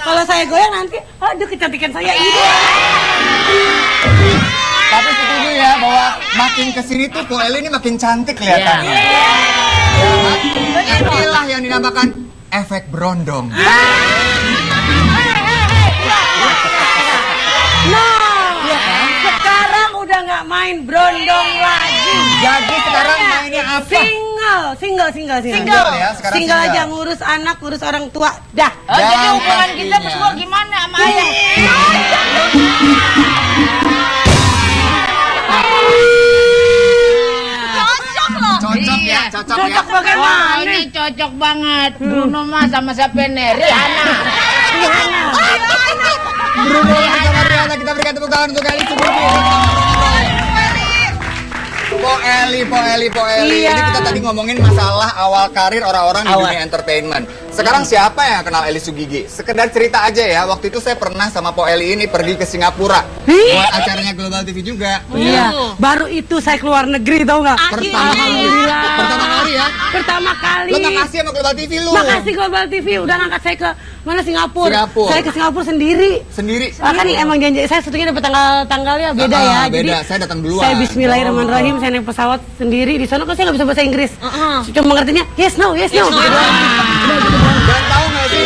Kalau saya goyang nanti, aduh kecantikan saya ini. Tapi setuju ya bahwa makin kesini tuh Po Eli ini makin cantik kelihatannya. Inilah yang dinamakan efek berondong. Sekarang udah nggak main berondong lagi. Jadi sekarang mainnya apa? Single Ya, sekarang single aja, ngurus anak, ngurus orang tua, dah. Jadi hubungan kita berdua gimana sama ayah? Cocok loh. Cocok ya, cocok ya. Cocok bagaimana? Wah, ini cocok banget. Bruno mah sama siapa nih? Rihanna. Bruno sama Rihanna, kita berikan tepuk tangan untuk Eli Sugigi. Po Eli. Iya. Ini kita tadi ngomongin masalah awal karir orang-orang di dunia entertainment. Sekarang siapa yang kenal Eli Sugigi? Sekedar cerita aja ya, waktu itu saya pernah sama Po Eli ini pergi ke Singapura buat acaranya Global TV juga. Iya, baru itu saya keluar negeri, tau nggak? Pertama kali ya? Pertama kali. Lo makasih sama Global TV lu. Makasih Global TV udah ngangkat saya ke mana, Singapura. Saya ke Singapura sendiri. Kan emang janji saya syutingnya dapat tanggalnya beda ya. Beda, Jadi saya datang duluan. saya bismillahirrahmanirrahim, saya naik pesawat sendiri di sana, kan saya nggak bisa bahasa Inggris. Cuma ngertinya yes no. Dan tahu nggak sih,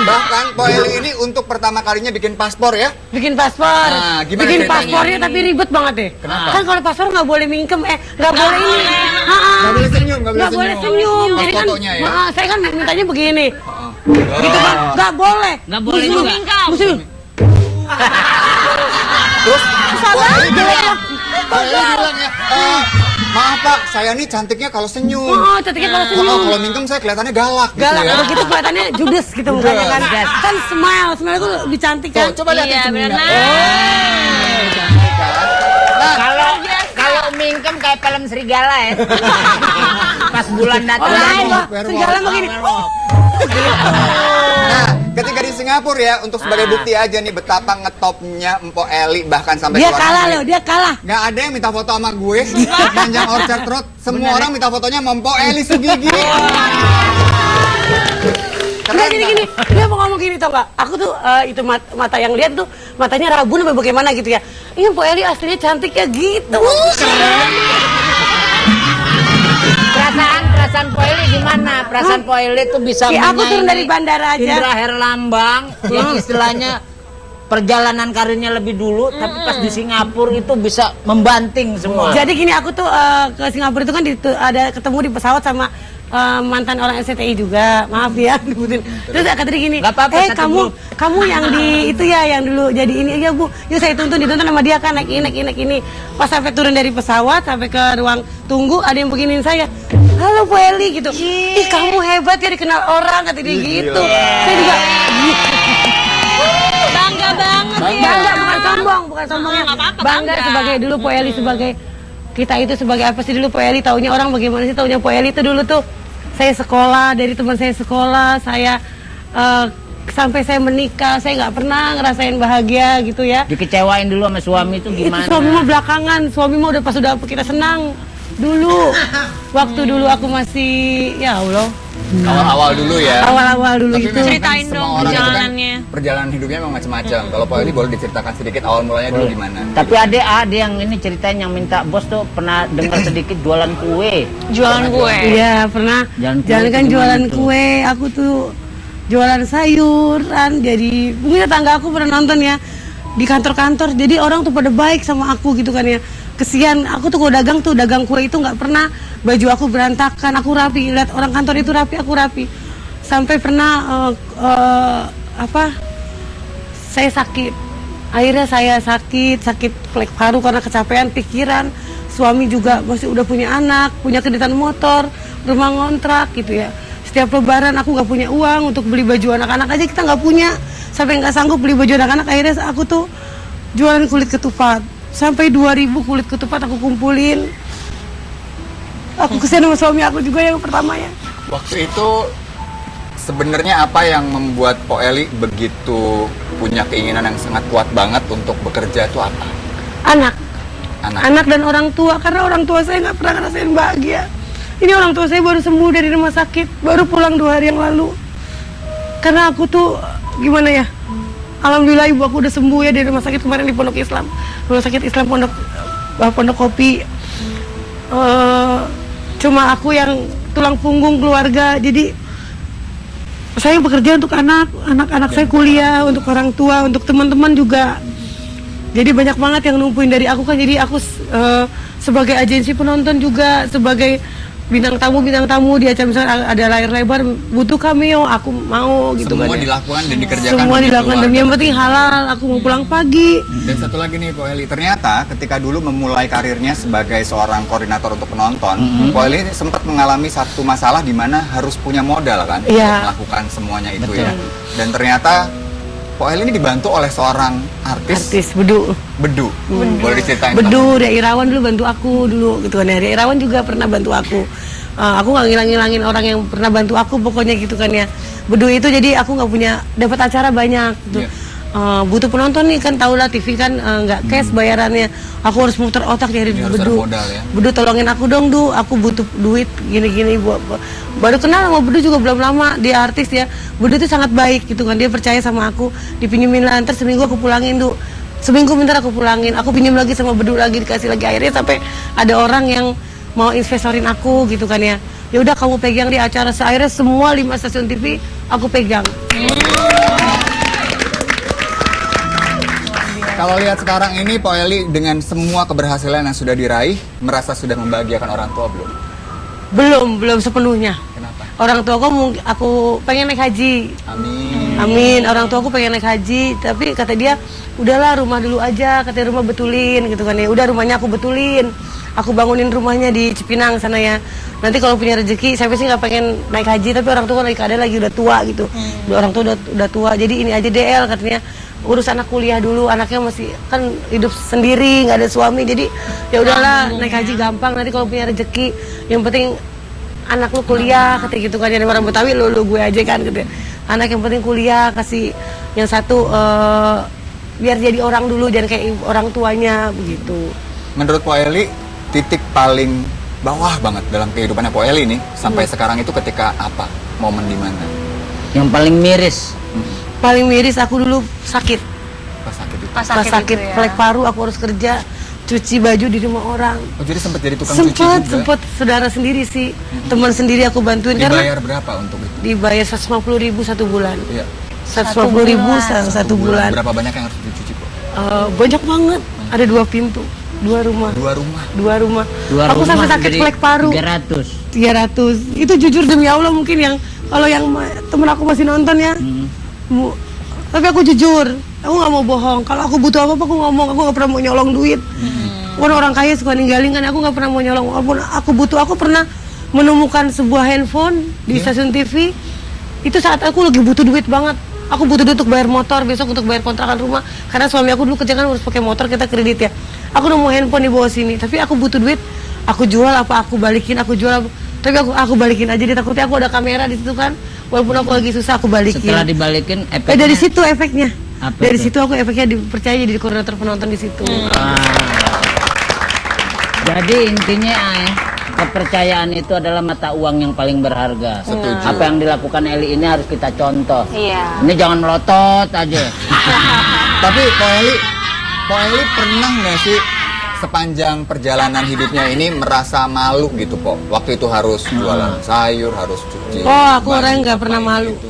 bahkan Po Eli ini untuk pertama kalinya bikin paspor ya? Bikin paspor. Nah, gimana bikin ceritanya? paspornya tapi ribet banget deh. Kenapa? Kan kalau paspor nggak boleh mingkem, nggak boleh ini. Nggak boleh senyum, Nggak boleh senyum. Pas Jadi kan, fotonya ya? saya kan mintanya begini. Gitu kan, nggak boleh. Nggak boleh juga. Musuh. Terus Po Eli bilang ya, maaf Pak, saya nih cantiknya kalau senyum. Cantiknya kalau senyum. Kalau mingkem saya kelihatannya galak gitu Galak, ya. begitu kelihatannya judes gitu mukanya kan. Kan smile itu lebih cantik kan. Coba lihat Iya, senyumnya. benar. Cantik kan? Nah, Kalau mingkem kayak film serigala ya. Pas bulan datang. Segala begini. Nah, ketika di Singapura ya, untuk sebagai bukti aja nih betapa ngetopnya Empo Eli bahkan sampai Dia keluar kalah negeri. loh, dia kalah. Nggak ada yang minta foto sama gue panjang Orchard Road. Semua orang minta fotonya sama Empo Eli Sugigi. Enggak, gini, dia mau ngomong gini tau gak? Aku tuh itu mata yang lihat tuh matanya rabun apa bagaimana gitu ya. Iya, Po Eli aslinya cantik ya gitu. Perasaan Po Eli gimana? Perasaan Po Eli tuh bisa Aku turun dari bandara aja. Indra Herlambang yang istilahnya perjalanan karirnya lebih dulu, tapi pas di Singapura itu bisa membanting semua. Jadi gini, aku tuh ke Singapura itu kan ada ketemu di pesawat sama mantan orang SCTI juga, maaf ya disebutin. Terus kata dia gini, Gak apa-apa, kamu yang di itu ya, yang dulu jadi ini ya Bu, yuk saya dituntun sama dia kan, naik ini. Pas sampai turun dari pesawat sampai ke ruang tunggu, ada yang beginiin saya, halo Po Eli gitu. Ih kamu hebat ya, dikenal orang, kata dia gitu. Saya juga bangga banget ya. Bangga, bukan sombongnya. Bangga sebagai dulu Po Eli sebagai kita itu sebagai apa sih dulu Po Eli, taunya orang bagaimana sih taunya Po Eli itu dulu tuh. Saya sekolah, dari teman saya sekolah, saya sampai saya menikah, saya nggak pernah ngerasain bahagia gitu ya. Dikecewain dulu sama suami itu gimana? Itu suami mah belakangan, suami mah udah pas udah kita senang dulu. Waktu dulu aku masih, ya Allah. Awal-awal dulu ya. Awal-awal dulu Tapi itu. memang Ceritain semua dong orang itu kan perjalanannya. perjalanan hidupnya memang macam-macam. Kalau Po Eli boleh diceritakan sedikit awal mulanya dulu gimana? Tapi ada yang ini ceritain yang minta bos tuh pernah dengar sedikit jualan kue. Jualan kue. Iya pernah. Jualan kue Jangan kan itu jualan gimana tuh? kue, aku tuh jualan sayuran. Jadi mungkin tetangga aku pernah nonton ya di kantor-kantor. Jadi orang tuh pada baik sama aku gitu kan ya. Kesian, aku tuh kalau dagang kue itu nggak pernah baju aku berantakan, aku rapi. Lihat orang kantor itu rapi, aku rapi. Sampai pernah saya sakit. Akhirnya saya sakit plek paru karena kecapean pikiran. Suami juga masih udah punya anak, punya kreditan motor, rumah ngontrak gitu ya. Setiap lebaran aku nggak punya uang untuk beli baju anak-anak aja, kita nggak punya. Sampai nggak sanggup beli baju anak-anak, akhirnya aku tuh jualan kulit ketupat. sampai 2000 kulit ketupat aku kumpulin. Aku kesian sama suami aku juga yang pertama ya. Waktu itu sebenarnya apa yang membuat Po Eli begitu punya keinginan yang sangat kuat banget untuk bekerja itu apa? Anak Dan orang tua, karena orang tua saya nggak pernah ngerasain bahagia. Ini orang tua saya baru sembuh dari rumah sakit, baru pulang 2 hari yang lalu. Karena aku tuh gimana ya, alhamdulillah ibu aku udah sembuh ya dari rumah sakit kemarin di Pondok Islam, rumah sakit Islam Pondok Kopi. Cuma aku yang tulang punggung keluarga, jadi saya bekerja untuk anak-anak saya kuliah, untuk orang tua, untuk teman-teman juga. Jadi banyak banget yang numpuin dari aku kan. Jadi aku sebagai agensi penonton juga, sebagai bintang tamu di acara misalnya ada layar lebar butuh cameo, aku mau gitu. Semua kan ya. dilakukan dan dikerjakan. Semua dilakukan demi yang penting halal. Aku mau pulang pagi. Dan satu lagi nih Po Eli, ternyata ketika dulu memulai karirnya sebagai seorang koordinator untuk penonton, Po Eli sempat mengalami satu masalah di mana harus punya modal kan untuk melakukan semuanya itu. Betul. Ya. Dan ternyata Po Eli ini dibantu oleh seorang artis Bedu. Boleh diceritain? Bedu, Ria Irawan dulu bantu aku dulu gitu kan ya. Ria Irawan juga pernah bantu aku. Aku nggak ngilangin orang yang pernah bantu aku pokoknya gitu kan ya. Bedu itu jadi aku nggak punya dapat acara banyak gitu. Butuh penonton nih kan, tau lah TV kan nggak cash bayarannya. Aku harus muter otak nyari Bedu. Ya? Bedu tolongin aku dong aku butuh duit gini-gini. Baru kenal sama Bedu juga belum lama, dia artis ya. Bedu itu sangat baik gitu kan, dia percaya sama aku, dipinjemin lah, ntar seminggu aku pulangin seminggu bentar aku pulangin, aku pinjam lagi sama Bedu lagi, dikasih lagi, akhirnya sampai ada orang yang mau investorin aku gitu kan ya. Ya udah kamu pegang di acara, akhirnya semua 5 stasiun TV aku pegang. Kalau lihat sekarang ini Po Eli dengan semua keberhasilan yang sudah diraih, merasa sudah membahagiakan orang tua belum? Belum sepenuhnya. Kenapa? Orang tua aku pengen naik haji. Amin. Orang tua aku pengen naik haji, tapi kata dia, udahlah rumah dulu aja, katanya rumah betulin gitu kan ya. Udah rumahnya aku betulin. Aku bangunin rumahnya di Cipinang sana ya. Nanti kalau punya rezeki, saya sih nggak pengen naik haji, tapi orang tua kan lagi udah tua gitu. Orang tua udah tua, jadi ini aja DL katanya. Urus anak kuliah dulu, anaknya masih kan hidup sendiri, nggak ada suami, jadi ya udahlah naik haji gampang, nanti kalau punya rezeki, yang penting anak lu kuliah, kata gitu kan. Jadi orang Betawi lu gue aja kan gitu. Anak yang penting kuliah, kasih yang satu biar jadi orang dulu, jangan kayak orang tuanya begitu. Menurut Po Eli, titik paling bawah banget dalam kehidupannya Po Eli nih sampai sekarang itu ketika apa? Momen di mana? Yang paling miris. Paling miris aku dulu sakit. Pas sakit itu. Pas sakit flek paru, aku harus kerja cuci baju di rumah orang. Oh, jadi sempat jadi tukang cuci juga? Sempet saudara sendiri sih, teman sendiri aku bantuin. Dibayar berapa untuk itu? Dibayar 150.000 1 bulan. Iya. 150.000 satu bulan. Berapa banyak yang harus dicuci, Po? Banyak banget. Ada 2 pintu, 2 rumah. Aku sampai sakit flek paru. 300. Itu jujur demi Allah, mungkin yang kalau yang temen aku masih nonton ya. Tapi aku jujur, aku nggak mau bohong. Kalau aku butuh apa-apa aku ngomong, aku nggak pernah mau nyolong duit. Orang kaya suka ninggalin kan, aku nggak pernah mau nyolong. Walaupun aku butuh, aku pernah menemukan sebuah handphone di stasiun TV. Itu saat aku lagi butuh duit banget. Aku butuh duit untuk bayar motor, besok untuk bayar kontrakan rumah. Karena suami aku dulu kerja kan harus pakai motor, kita kredit ya. Aku nemu handphone di bawah sini, tapi aku butuh duit. Aku jual apa aku balikin, aku jual. Tapi aku balikin aja, takutnya aku ada kamera di situ kan. Walaupun aku lagi susah, aku balikin. Setelah dibalikin, efeknya? Dari situ efeknya. Apa dari itu? situ aku efeknya dipercaya jadi koordinator penonton di situ. Jadi intinya kepercayaan itu adalah mata uang yang paling berharga. Setuju. Apa yang dilakukan Eli ini harus kita contoh. Iya. Ini jangan melotot aja. Tapi Po Eli pernah nggak sih sepanjang perjalanan hidupnya ini merasa malu gitu, Po? Waktu itu harus jualan sayur, harus cuci. Oh, aku baju, orang yang nggak apa pernah malu. gitu.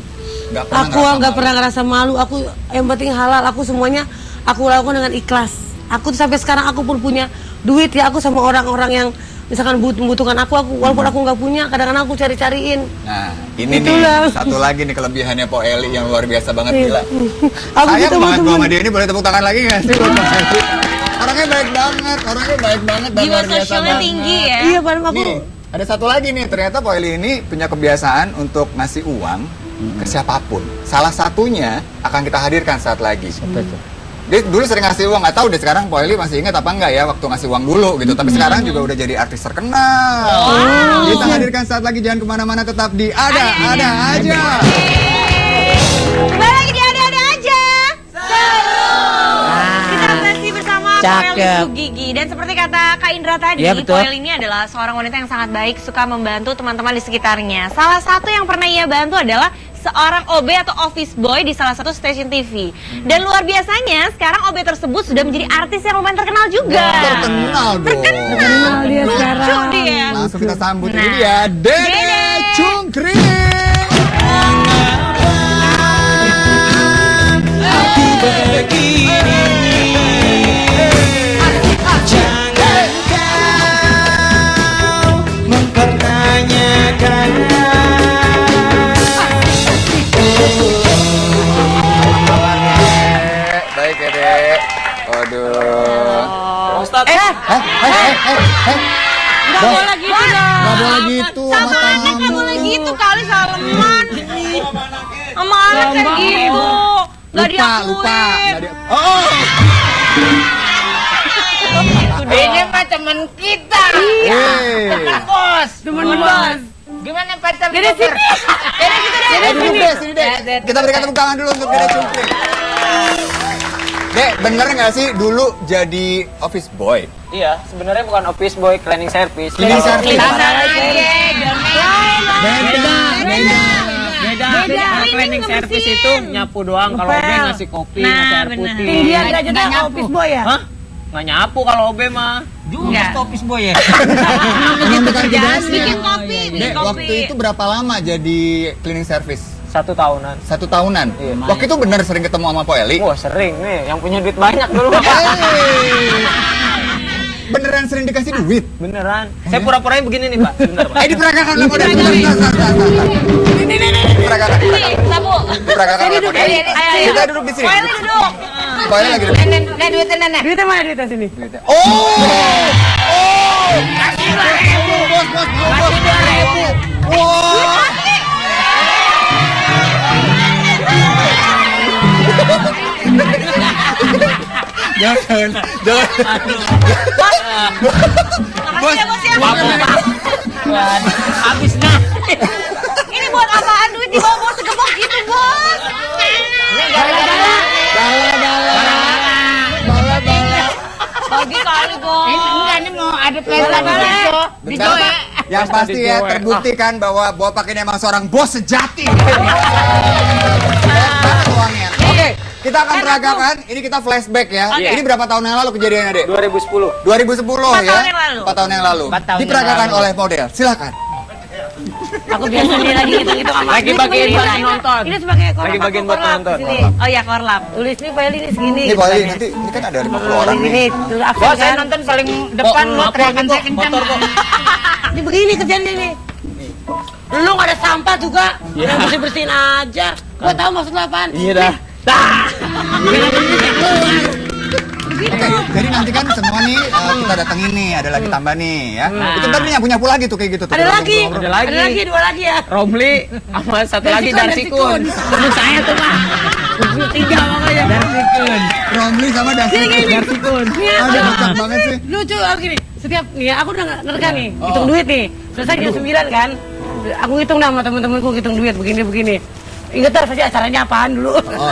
Aku nggak pernah ngerasa malu. Aku yang penting halal. Aku semuanya aku lakukan dengan ikhlas. Aku sampai sekarang aku pun punya duit ya. Aku sama orang-orang yang misalkan membutuhkan aku walaupun aku nggak punya, kadang-kadang aku cari-cariin. Nah, ini Itulah. nih satu lagi nih kelebihannya Po Eli yang luar biasa banget, gila. Aku Sayang gitu banget teman-teman. sama dia ini, boleh tepuk tangan lagi nggak sih buat Po Eli? Orangnya baik banget dan Jiwa luar biasa sosialnya banget. tinggi ya. Iya, padahal aku Nih, ada satu lagi nih, ternyata Po Eli ini punya kebiasaan untuk ngasih uang ke siapapun. Salah satunya akan kita hadirkan saat lagi. Dia dulu sering ngasih uang, nggak tahu deh sekarang Po Eli masih ingat apa enggak ya waktu ngasih uang dulu gitu. Tapi sekarang juga udah jadi artis terkenal. Kita hadirkan saat lagi, jangan kemana-mana, tetap di Ada Aja. Kembali lagi di Ada Aja. Seru. Kita masih bersama Po Eli Cakep. Sugigi. Dan seperti kata Kak Indra tadi, Iya, betul. Po Eli ini adalah seorang wanita yang sangat baik, suka membantu teman-teman di sekitarnya. Salah satu yang pernah ia bantu adalah seorang OB atau office boy di salah satu stasiun TV. Dan luar biasanya, sekarang OB tersebut sudah menjadi artis yang lumayan terkenal juga. Terkenal dong. Terkenal dia sekarang. Lucu dia. Langsung kita sambut, Nah. ini dia Dede Dede. Cungkring. Baik ya, Dek. Waduh. Ustaz. Nggak boleh gitu dong. Nggak boleh gitu Sama sama anak nggak tamu. boleh gitu kali, Sareman. Sama anak kayak gitu. Nggak diakuin. Nggak dia- Oh. Ini mah teman kita. Hey. Bos. Temen bos. Gimana pacar? Dede sini. Dede duduk deh, sini deh. Kita berikan tepuk tangan dulu untuk Dede Cungkring. Dek, bener nggak sih dulu jadi office boy? Iya, sebenarnya bukan office boy, cleaning service. Cleaning service. Tenang aja. Beda. Kalau cleaning service itu nyapu doang, kalau OB ngasih kopi, Nah, ngasih air bener. putih. Tinggian derajatnya nyapu. office boy ya? Hah? Nggak nyapu kalau OB mah. Juga office boy ya. Begitu kerjaannya. Bikin kopi, bikin Dek, kopi. waktu itu berapa lama jadi cleaning service? 1 tahunan. 1 tahunan. Iya. Waktu itu bener sering ketemu sama Po Eli? Wah sering nih, yang punya duit banyak dulu. Hey. Beneran sering dikasih duit? Beneran. Saya pura-puranya begini nih Pak. Sebentar Pak. Diperagakan lah model. Diperagakan. Sabu. Diperagakan lah model. Ayo. Kita duduk di sini. Po Eli duduk. Po Eli lagi duduk. Nah, duitnya nenek. Duitnya mana duitnya sini? Oh! Oh! Bos. Wah! Jangan. Makasih ya, Bos ya. Habis nah. Ini buat apaan duit dibawa segembok gitu, Bos? Pagi kali, Bos. Ini mau ada pesta gitu. Di Bentar. Joe. Yang pasti ya terbuktikan bahwa Bopak ini emang seorang bos sejati. Banyak uangnya. Oke, kita akan peragakan. Ini kita flashback ya. Oke. Ini berapa tahun yang lalu kejadiannya, Dek? 2010. 2010 4 ya. tahun yang lalu. 4 tahun yang lalu. 4 tahun yang Diperagakan lalu. oleh model. Silakan. Aku biasa nih lagi hitung-hitung sama. Lagi Ini bagiin sebagai- buat penonton. Ini sebagai korlap. Lagi bagiin aku buat korlap penonton. di sini. Oh iya, korlap. Tulis nih file ini segini. Ini boleh nanti ini kan ada 50 orang nih. Ini tuh Bos, absen saya kan. nonton paling depan lo teriakan saya kencang. Ini begini kerjaan ini. Lu nggak ada sampah juga. Yang bersih-bersihin aja. Gua tahu maksud lu apaan. Iya dah. Oke, jadi nanti kan semua nih kita datengin nih, ada lagi tambah nih ya. Itu tadi nyapu lagi tuh kayak gitu tuh. Ada lagi. Ada lagi. Ada lagi, 2 lagi ya. Romli sama satu lagi Darsikun. Temen saya tuh, Pak. 3 makanya. Romli sama Darsikun. Darsikun. Aduh, kocak banget sih. Lucu aku gini. Setiap nih aku udah ngerekam nih, Oh. hitung duit nih. Selesai jam 9 kan. Aku hitung sama temen-temenku hitung duit begini. Ingat tar saja acaranya apaan dulu. Oh.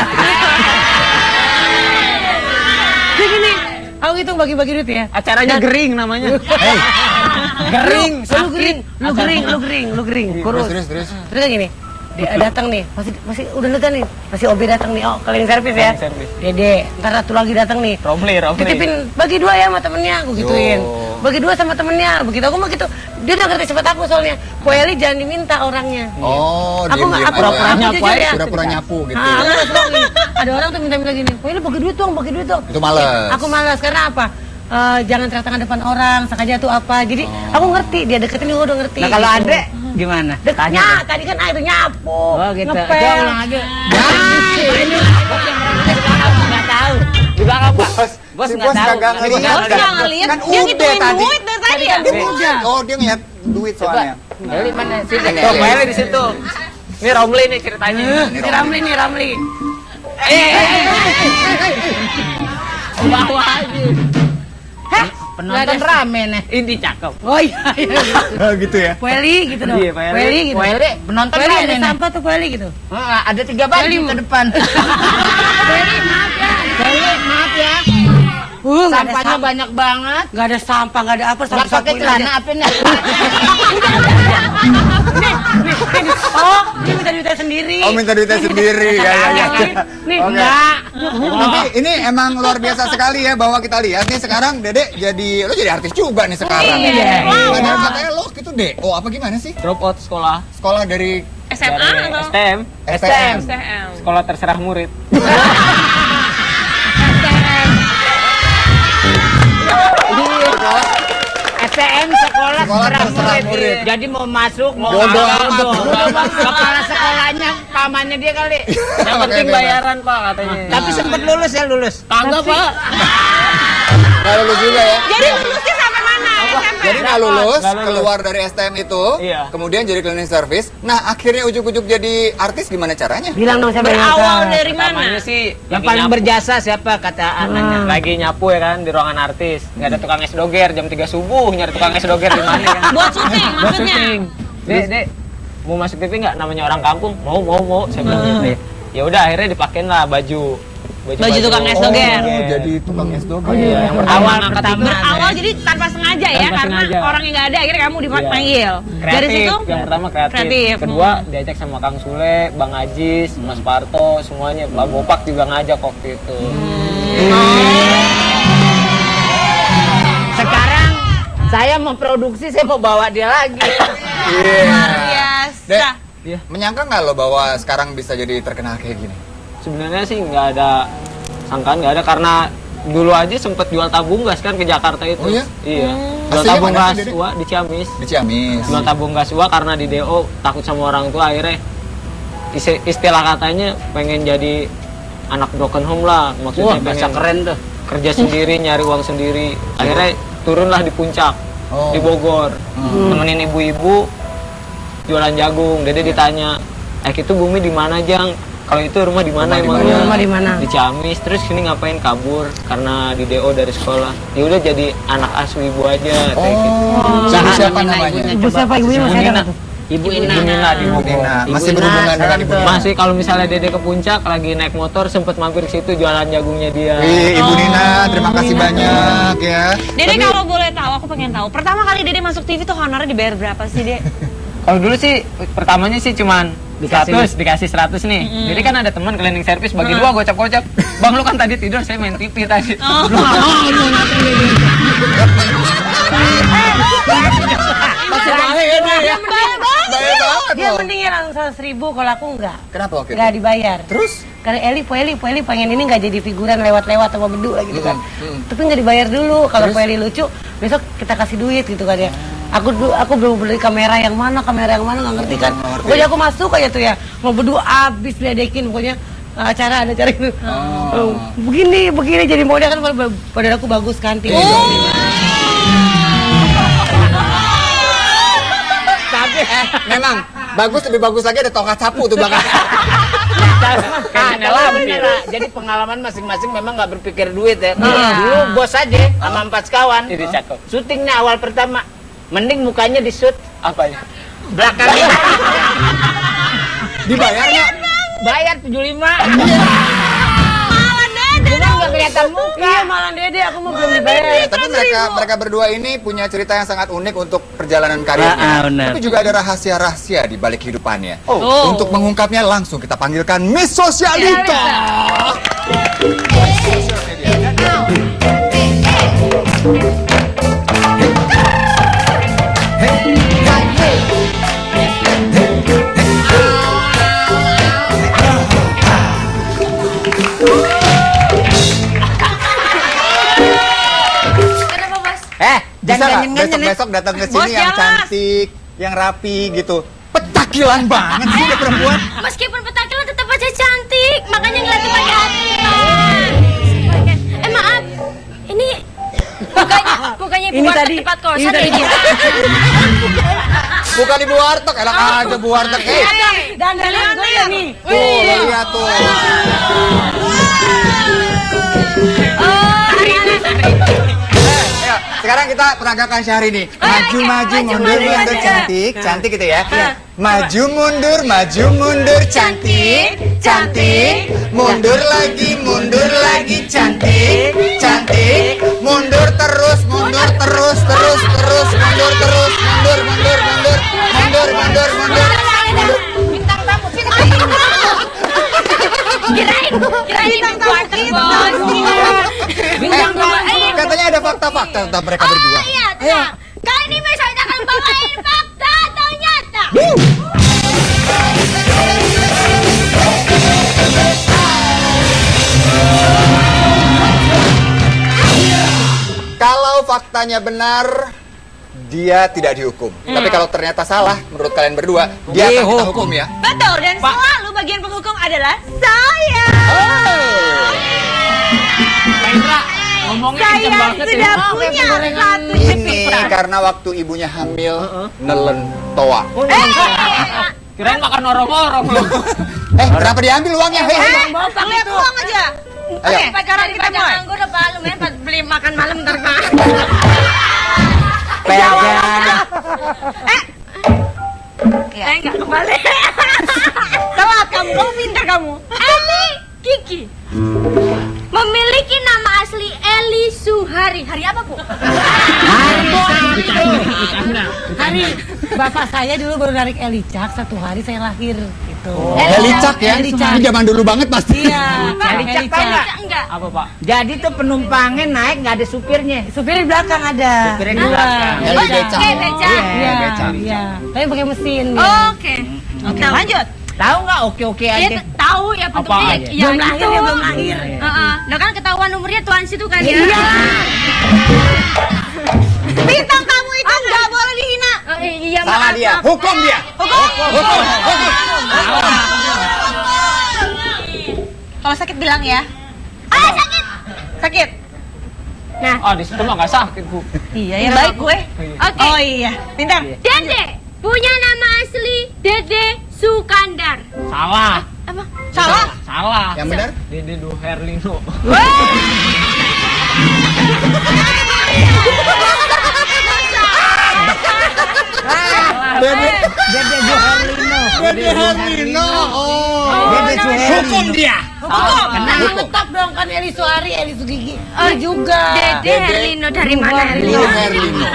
Jadi gini, aku hitung bagi-bagi duit ya. Acaranya gering namanya. Hey, Gering, Lu gering, lu gering, kurus. terus. Terus kayak gini, dia datang nih, pasti udah lega nih, pasti OB datang nih, oh cleaning service ya. Cleaning service. Dede, ntar satu lagi datang nih. Romli. Titipin bagi 2 ya sama temennya, aku gituin. Yo. Bagi 2 sama temennya, begitu aku mah gitu. Dia udah ngerti sifat aku soalnya. Po Eli jangan diminta orangnya. Oh, Aku diam-diam aku aja. pura-pura nyapu aja. Pura-pura nyapu gitu. Nah, aku nggak suka gini. Ada orang tuh minta-minta gini, Po Eli bagi duit dong. Itu males. Aku malas karena apa? Jangan tangan depan orang, sengaja tuh apa. Jadi aku ngerti, dia deketin juga udah ngerti. Nah, kalau gitu. adek gimana? Dekatnya, tadi kan air nyapu. Oh gitu. Ngepel. Dia ulang aja. Nggak tahu. Di belakang Pak. Bos Si nggak bos tahu. kagak ngeliat. Bos nggak ngeliat, Kan dia udah ngitungin tadi. duit dari tadi ya. Dia udah. Oh, dia ngeliat duit soalnya. Eli mana? Sini. Tuh, Pak Eli di situ. Ini Romli nih ceritanya. Si Ramli nih, Ramli. bawah aja. Penonton rame nih. Ini cakep. Oh iya, gitu ya. Pueli gitu dong. Iya, Pueli. Pueli gitu. Pueli, penonton Pueli rame ada nih. sampah tuh Pueli gitu. Ada 3 baju ke depan. Pueli maaf ya. Pueli, maaf ya. Nggak ada Sampahnya sampah. banyak banget. Nggak ada sampah, nggak ada apa. Nggak pakai celana apa nih? Oh, dia minta duitnya sendiri. Oh, minta duitnya sendiri. Ya. Nih, Oke. enggak. Tapi ini emang luar biasa sekali ya bahwa kita lihat nih sekarang Dede lo jadi artis juga nih sekarang. Iya. Padahal katanya lo gitu deh. Oh apa gimana sih? Drop out sekolah. Sekolah dari SMA Dari atau STM. STM. STM? Sekolah terserah murid. STM sekolah terserah terserah murid. murid. Jadi mau masuk, mau Bodoh bodoh. amat. Kepala sekolahnya pamannya dia kali. Yang penting bayaran Pak katanya. Tapi sempat lulus ya lulus. Kagak Pak. Nggak lulus juga ya. Jadi lulusnya sampai mana? SMP? Jadi nggak lulus, Nggak lulus. keluar dari STM itu, Iya. kemudian jadi cleaning service. Nah akhirnya ujuk-ujuk jadi artis gimana caranya? Bilang dong siapa yang Berawal ngangkat. dari mana? Pertamanya sih Yang lagi paling nyapu. berjasa siapa kata anaknya? Lagi nyapu ya kan di ruangan artis. Nggak ada tukang es doger jam 3 subuh nyari tukang es doger di mana kan? Buat syuting Buat maksudnya? syuting. Dek, mau masuk TV nggak? Namanya orang kampung. Mau. Saya bilang gitu. Ya udah akhirnya dipakein lah baju tukang es doger. Oh, jadi tukang es doger. Iya, yang Awal pertama pertama. Berawal jadi tanpa sengaja ya, Tanpa karena sengaja. orang yang nggak ada akhirnya kamu dipanggil. Dari kreatif. situ Yang pertama kreatif. Kedua diajak sama Kang Sule, Bang Ajis, Mas Parto, semuanya. Bang Bopak juga ngajak waktu itu. Sekarang saya mau produksi, saya mau bawa dia lagi. luar biasa. Dek, Iya. menyangka nggak lo bahwa sekarang bisa jadi terkenal kayak gini? Sebenarnya sih nggak ada sangkaan, nggak ada karena dulu aja sempet jual tabung gas kan ke Jakarta itu. Oh iya? Iya. Jual Aslinya tabung mana gas sih, Dede? UA di Ciamis. Di Ciamis. Jual tabung gas UA karena di DO takut sama orang tua, akhirnya istilah katanya pengen jadi anak broken home lah, maksudnya Bahasa pengen keren tuh. kerja sendiri, nyari uang sendiri. Akhirnya turunlah di puncak, Oh. di Bogor, nemenin ibu-ibu jualan jagung. Dede ditanya, itu bumi di mana Jang? Kalau itu rumah di mana Rumah di emangnya? mana? Rumah di mana? Di Ciamis. Terus sini ngapain kabur? Karena di DO dari sekolah. Ya udah jadi anak asuh ibu aja kayak gitu. Ibu siapa namanya? Ibu siapa ibunya masih ada nggak tuh? Ibu Ibu Ina. Nina di Ibu Bogor. Nina. Ibu Masih Ina, berhubungan dengan salam Ibu tuh. Nina? Masih kalau misalnya Dede ke puncak lagi naik motor sempet mampir ke situ jualan jagungnya dia. Wih, Ibu Nina, terima kasih banyak ya. Dede kalau boleh tahu, aku pengen tahu. Pertama kali Dede masuk TV tuh honornya dibayar berapa sih, Dek? Kalau dulu sih pertamanya sih cuman Dikasih. dikasih 100 nih. Jadi kan ada teman cleaning service bagi dua gocap-gocap. Bang lu kan tadi tidur, saya main TV tadi. Oh. Lu nggak mau lu ngatain Dede. Masih baik ya, Dede, ya? Bayar banget. Bayar banget Dia loh. mendingnya langsung 100.000 kalau aku enggak. Kenapa waktu itu? Nggak dibayar. Terus? Karena Pueli pengen ini nggak jadi figuran lewat-lewat sama bedu lah gitu kan. Hmm. Tapi nggak dibayar dulu. Kalau Terus? Pueli lucu, besok kita kasih duit gitu kan ya. Aku belum beli kamera yang mana nggak ngerti kan. ngerti. Pokoknya aku masuk aja tuh ya. Mau bedu abis ledekin pokoknya acara ada cara itu. Begini jadi model kan padahal aku bagus kan. Tapi memang bagus, lebih bagus lagi ada tongkat sapu tuh belakang. Jadi pengalaman masing-masing memang nggak berpikir duit ya. Dulu bos aja sama 4 sekawan. Jadi cakep. Syutingnya awal pertama, mending mukanya di shoot, Apa ya? belakangnya Dibayar nggak? bayar 75. Malah Dede. Cuma nggak kelihatan muka. Iya malah Dede aku mau belum dibayar. Tapi mereka berdua ini punya cerita yang sangat unik untuk perjalanan karirnya. benar. Tapi juga ada rahasia-rahasia di balik hidupannya. Oh. Untuk mengungkapnya langsung kita panggilkan Miss Sosialita. Kenapa, Bos? Bisa Jangan nggak ganyan-ganyan ya. besok-besok datang ke Bos, sini yang jelas. cantik, yang rapi gitu. Petakilan banget sih dia perempuan. Meskipun petakilan tetap aja cantik, makanya ngeliatnya pakai hati. Maaf, ini bukannya Ini buat tadi- tempat ini kosan tadi- ya? Bukan di warteg, enak aja bu warteg. Dan gue ya nih. Tuh, lo lihat tuh. Oh, Ayo, sekarang kita peragakan Syahrini. Maju, maju, mundur, mundur, cantik. Cantik gitu ya. Maju, mundur, cantik. Cantik. Mundur lagi, cantik. Cantik. Mundur terus. Mundur terus. Mundur. Bintang tamu sini. Kirain bintang tamu bos. Bintang tamu. Katanya ada fakta-fakta tentang mereka berdua. Oh iya, tenang. Kali ini saya akan bawain fakta atau nyata. Kalau faktanya benar, dia tidak dihukum. Tapi kalau ternyata salah, menurut kalian berdua, dia akan kita hukum ya. Betul, dan selalu bagian penghukum adalah saya. Ngomongnya Saya kenceng banget sudah ya. punya satu Ini karena waktu ibunya hamil, nelen toa. Kirain makan orang-orang loh. Kenapa diambil uangnya? Hei. Lihat uang aja. Ayo. Oke, sekarang kita mulai. Gue udah palu men, beli makan malam ntar kan. Enggak kembali. Telat kamu pintar kamu. Eli Kiki memiliki nama asli Eli Suhari. Hari apa, Bu? Hari bapak saya dulu baru narik Elicak 1 hari saya lahir gitu. Helicak ya? Helicak. Ini zaman dulu banget pasti. Iya, Helicak tahu nggak? Enggak. Apa Pak? Jadi tuh penumpangnya naik nggak ada supirnya. Supir di belakang ada. Supirnya di belakang. Heli becak. Oke, becak. Iya, becak. iya. Tapi pakai mesin. Oke. Oke, lanjut. Tahu nggak? Oke Dia aja. tahu ya bentuknya aja? ya Belum lahir gitu. ya, belum lahir. Nah kan ketahuan umurnya tuan situ kan ya. Iya. Bintang tamu itu nggak boleh dihina. Oh, iya, Salah maaf, dia. maaf. Hukum dia. Hukum. Kalau sakit bilang ya. Sakit. Sakit. Ah di situ mah nggak sakit Bu. Iya, ya baik gue. Oke. Oh iya, pintar. Dede punya nama asli Dede Sukandar. Salah. Apa? Salah. Salah. Yang benar? Dede Herlino. Dede Herlino. Hukum dia. Tetap dong kan Eli Suhari, Eli Sugigi. Oh juga. Dede Herlino dari mana? Dede Herlino.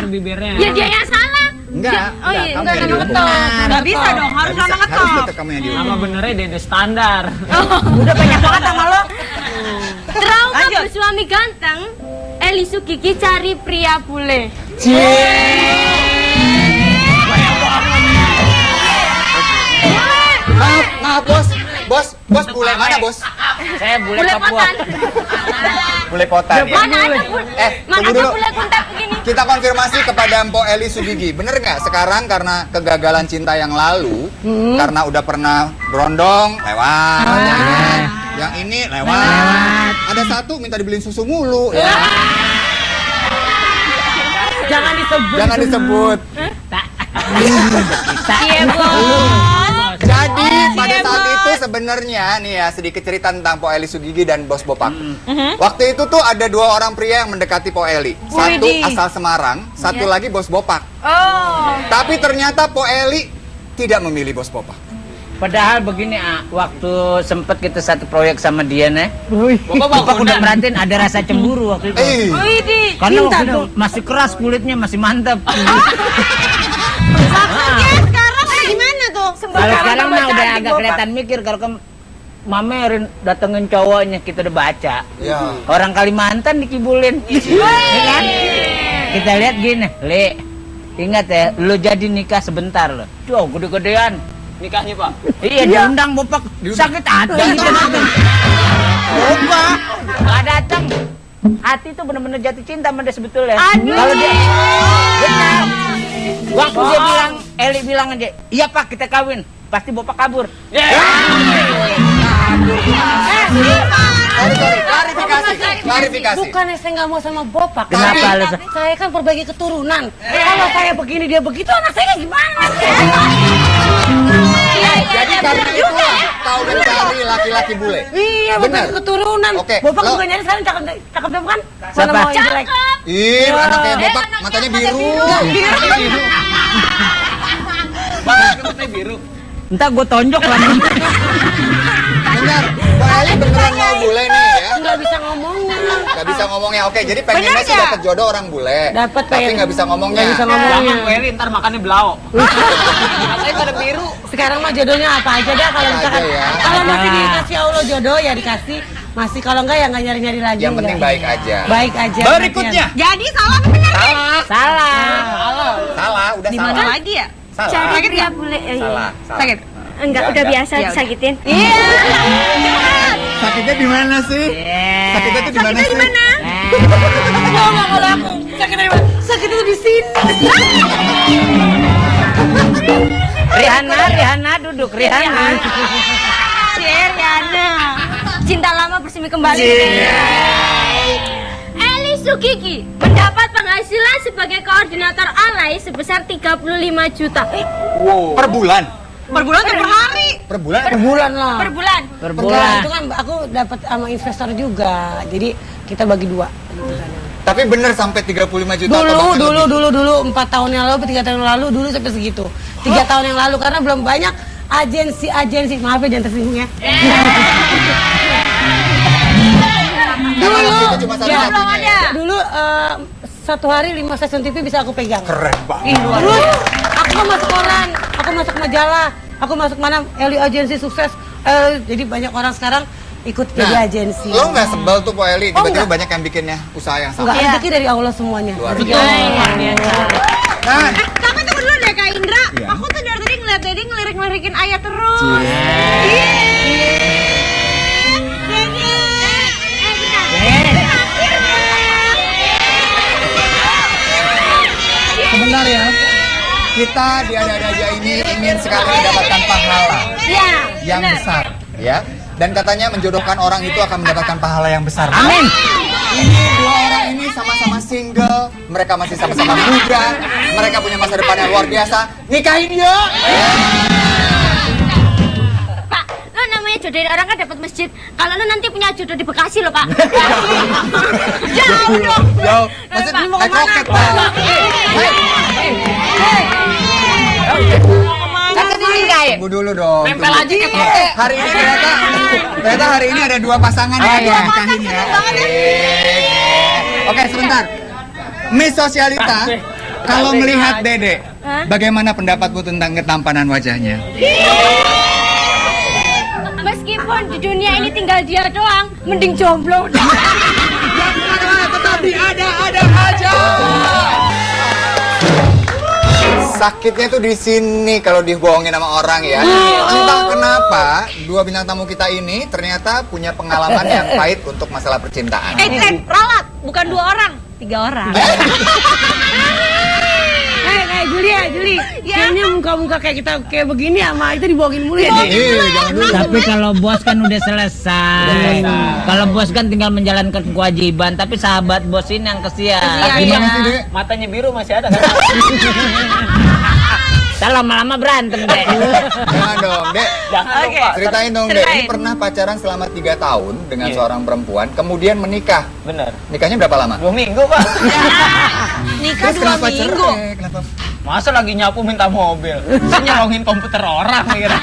Bibirnya. Ya dia yang salah. Enggak. Oh iya, kamu enggak yang nama dihukum. ngetop. Nggak bisa dong, harus nama Harus ngetop. tetap kamu yang dihukum. Nama benernya Dede Standar. Udah banyak banget sama lo. Trauma Lanjut. bersuami ganteng, Eli Sugigi cari pria bule. Maaf bos. Bos bule mana bos? Saya bule Bule Papua. potan. Bule kota ya. Mana ada bule? Tunggu Mana ada dulu. bule kuntat begini? Kita konfirmasi kepada Mpok Eli Sugigi. Bener nggak sekarang karena kegagalan cinta yang lalu, karena udah pernah berondong, lewat. Ya kan? Yang ini lewat. Ada satu minta dibeliin susu mulu. Ya. Jangan disebut. Jangan disebut. Iya, Bos. Jadi pada saat itu sebenarnya nih ya sedikit cerita tentang Po Eli Sugigi dan Bos Bopak. Waktu itu tuh ada 2 orang pria yang mendekati Po Eli. Satu Widih. asal Semarang, satu lagi Bos Bopak. Oh. Tapi ternyata Po Eli tidak memilih Bos Bopak. Padahal begini, waktu sempet kita satu proyek sama dia nih. Bapak Bapak udah bangunan. merhatiin ada rasa cemburu waktu itu. Widih. Karena waktu itu masih keras kulitnya, masih mantep. Maksudnya sekarang gimana tuh? Kalau sekarang mah udah agak kelihatan mikir. Kalau mamerin datengin cowoknya kita udah baca. Ya. Orang Kalimantan dikibulin. Ya kan? Kita lihat gini, Le. Ingat ya, lo jadi nikah sebentar lo. Tuh, gede-gedean. Nikahnya Pak. Iya, diundang Bopak. Sakit hati kita datang. Bopak nggak datang. Hati tuh bener-bener jatuh cinta sama dia sebetulnya. Kalau dia benar. Waktu dia bilang, Eli bilang aja, iya Pak kita kawin. Pasti Bopak kabur. Sorry, klarifikasi. Bukannya saya nggak mau sama Bopak. Kenapa lu? Saya kan perbaiki keturunan. Kalau saya begini dia begitu anak saya gimana? Jadi karena itulah kau mencari laki-laki bule. Iya, Benar. bukan keturunan. Oke, Bapak lo- juga nyari sekarang cakep deh kan? Siapa? Mana mau yang jelek? Ih, anaknya bapak matanya biru. Entar gue tonjok lah. Benar, Pak Eli beneran mau bule nih ya? Nggak bisa ngomongnya. Gak bisa ngomongnya. Oke, jadi pengennya sih dapat jodoh orang bule. Dapat, tapi pengen. nggak bisa ngomongnya. Nggak bisa ngomong. Jangan Bu Eli ntar makannya belau. Matanya pada biru. Sekarang mah jodohnya apa aja dah kalau Apa misalkan aja ya. kalau masih dikasih Allah jodoh ya dikasih, masih kalau enggak ya enggak nyari-nyari lagi. Yang penting enggak. baik aja. Baik aja. Berikutnya. Jadi salah apa benar? Salah, udah Di salah. mana lagi ya? Salah. Cari pria bule. Salah. Sakit. Enggak, udah biasa disakitin. Iya. Sakitnya di mana sih? Sakitnya tuh di mana sih? Enggak kalau aku. Sakitnya di mana? Sakitnya tuh di sini. Rihanna duduk, Rihanna. Rihanna. Cinta lama bersemi kembali. Eli Sugigi mendapat penghasilan sebagai koordinator alay sebesar 35 juta. Per bulan. Per bulan atau per hari? Per bulan. Per bulan lah. Per bulan. Per Enggak, bulan. itu kan aku dapat sama investor juga. Jadi kita bagi dua. Tapi bener sampai 35 juta atau bahkan lebih? Dulu 4 tahun yang lalu, 3 tahun yang lalu, dulu sampai segitu. 3 tahun yang lalu karena belum banyak agensi. Maaf ya jangan tersinggung ya. Karena waktu itu cuma satu-satunya ya. Dulu satu hari 5 stasiun TV bisa aku pegang. Keren banget. Terus aku masuk koran, aku masuk majalah, aku masuk mana Eli agensi sukses. Jadi banyak orang sekarang ikut jadi agensi. Lo nggak sebel tuh Po Eli, tiba-tiba enggak. banyak yang bikinnya usaha yang sama. Enggak, rezeki dari Allah semuanya. Luar Rezeki biasa. Allah. Nah, Tapi tunggu dulu deh Kak Indra. Iya. Aku tuh dari tadi ngeliat Dedi ngelirik-ngelirik ayat terus. sebentar ya. Kita di Ada-Ada Aja ini ingin sekali mendapatkan pahala yang besar, ya. Dan katanya menjodohkan orang itu akan mendapatkan pahala yang besar. Amin. Ini dua orang ini sama-sama single, mereka masih sama-sama muda, mereka punya masa depan yang luar biasa. Nikahin yuk! Pak, lo namanya jodohin orang kan dapat masjid. Kalau lo nanti punya jodoh di Bekasi lo, Pak. Jauh dong. Jauh. Maksud naik roket, Pak. Tunggu dulu dong. Tempel tunggu. aja ke toke. Hari ini ternyata hari ini ada dua pasangan yang akan nikahin ya. Oke, sebentar. Miss Sosialita, kalau melihat Dede, bagaimana pendapatmu tentang ketampanan wajahnya? Meskipun di dunia ini tinggal dia doang, mending jomblo. Tetapi ada aja. Sakitnya tuh di sini kalau dibohongin sama orang ya. Entah kenapa dua bintang tamu kita ini ternyata punya pengalaman yang pahit untuk masalah percintaan. Ralat, bukan 2 orang, 3 orang. Juli, kayaknya muka-muka kayak kita kayak begini sama itu dibohongin mulu ya. Jangan dulu. Tapi kalau bos kan udah selesai. Kalau bos kan tinggal menjalankan kewajiban, tapi sahabat bos ini yang kesian. Gimana sih, Dek? Matanya biru masih ada kan? Saya lama-lama berantem deh. Jangan dong, Dek. Jangan Oke. lupa. Ceritain dong, Dek. Ini Ceritain. pernah pacaran selama 3 tahun dengan Iya. seorang perempuan, kemudian menikah. Bener. Nikahnya berapa lama? 2 minggu pak. Nikah Terus 2 kenapa minggu. cerai? Kenapa? Masa lagi nyapu minta mobil? Saya nyolongin komputer orang kira.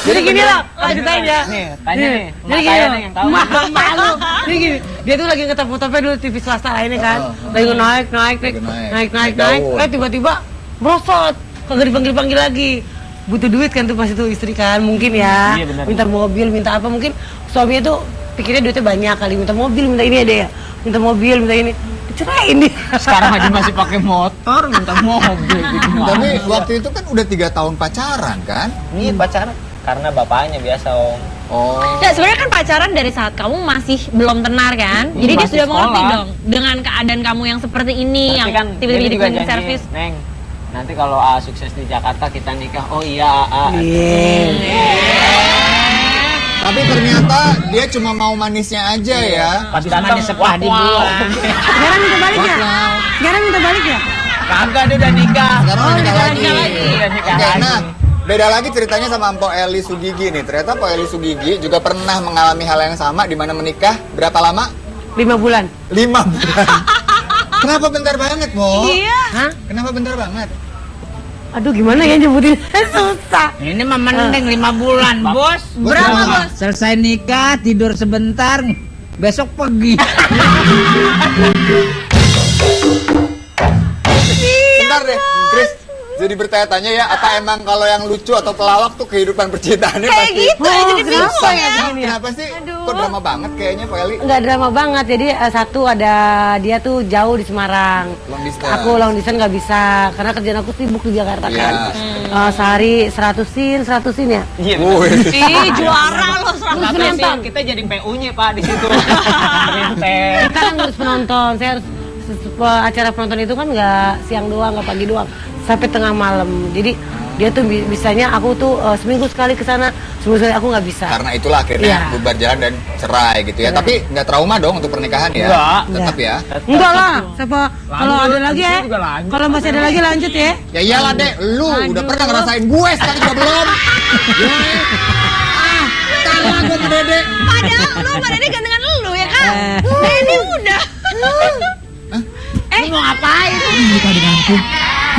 Jadi gini loh, lanjutin ya. Nih, tanya nih. Jadi Mak gini saya loh, nih yang tahu. malu. Jadi gini, dia tuh lagi ngetop-ngetopnya dulu TV swasta lainnya kan. Lagi naik. Tiba-tiba merosot. Kagak dipanggil-panggil lagi. Butuh duit kan tuh pas itu istri kan, mungkin ya. Iya, benar. Minta mobil, minta apa, mungkin suaminya tuh pikirnya duitnya banyak kali, minta mobil, minta ini ada ya. Minta mobil, minta ini. Dicerain dia. Sekarang aja masih pakai motor, minta mobil. Gitu. Tapi waktu itu kan udah 3 tahun pacaran kan? Iya pacaran. Karena bapaknya biasa om. Oh. Nah, sebenarnya kan pacaran dari saat kamu masih belum tenar kan? Jadi dia Masih sudah mengerti sekolah. dong dengan keadaan kamu yang seperti ini, yang Tapi kan tiba-tiba dia jadi juga cleaning janji, service. Neng, nanti kalau A sukses di Jakarta kita nikah. Oh iya A. Tapi ternyata dia cuma mau manisnya aja ya. Pas Habis datang manis setelah dibuang. Sekarang minta balik ya? Sekarang minta balik ya? Kagak dia udah nikah. Sekarang udah nikah lagi. Iya nikah Oke, lagi. nah Beda lagi ceritanya sama Mpok Eli Sugigi nih. Ternyata Mpok Eli Sugigi juga pernah mengalami hal yang sama di mana menikah berapa lama? 5 bulan. 5 bulan. Kenapa bentar banget, Mo? Iya. Hah? Kenapa bentar banget? Aduh gimana ya nyebutin susah. Ini mah mending 5 bulan, Bos. Berapa, Bos? Selesai nikah, tidur sebentar, besok pergi. Bentar deh, Chris. Jadi bertanya-tanya ya, apa emang kalau yang lucu atau pelawak tuh kehidupan percintaannya Kayak pasti gitu, jadi bingung susah ya. Kenapa sih? Kok drama banget kayaknya, Pak Eli? Nggak drama banget. Jadi satu ada dia tuh jauh di Semarang. Long distance. Aku long distance nggak bisa karena kerjaan aku sibuk di Jakarta Iya. kan. Sehari 100 sin ya. Iya. Wih. Ih, juara lo Kenapa 100 sih kita jadi PU-nya Pak di situ? Kita kan ngurus penonton. Saya harus acara penonton itu kan nggak siang doang, nggak pagi doang, sampai tengah malam. Jadi dia tuh bisanya aku tuh seminggu sekali ke sana, seminggu sekali aku nggak bisa. Karena itulah akhirnya Iya. bubar jalan dan cerai gitu ya. Iya. Tapi nggak trauma dong untuk pernikahan ya? Enggak. Tetap ya. Enggak lah, siapa kalau Lanjut, ada lagi ya, habis itu juga lanjut. kalau masih ada lagi lanjut ya. Ya iyalah deh, lu udah pernah ngerasain gue sekali juga belum? Ya. Kalah gue sama Dede. Padahal lu pada ini gantengan lu ya kan? Ini udah. Mau ngapain? Menikah denganku.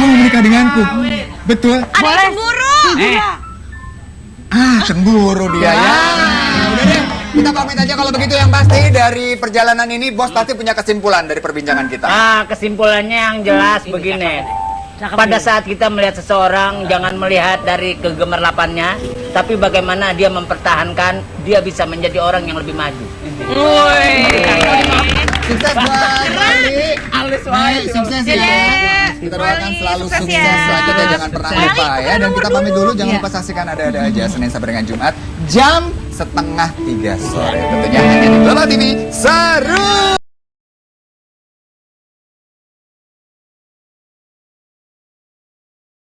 Mau menikah denganku. Betul. Ada yang cemburu. Cemburu dia ya. Udah deh, kita pamit aja kalau begitu. Yang pasti dari perjalanan ini bos pasti punya kesimpulan dari perbincangan kita. Kesimpulannya yang jelas begini. Pada saat kita melihat seseorang, jangan melihat dari kegemerlapannya, tapi bagaimana dia mempertahankan, dia bisa menjadi orang yang lebih maju. Sukses buat Ali. Sukses ya. Kita doakan selalu sukses sukses ya. selanjutnya, jangan pernah lupa ya. Dan kita pamit dulu, jangan lupa saksikan ada-ada aja Senin sampai dengan Jumat jam 2:30 sore. Tentunya hanya di Global TV. Seru.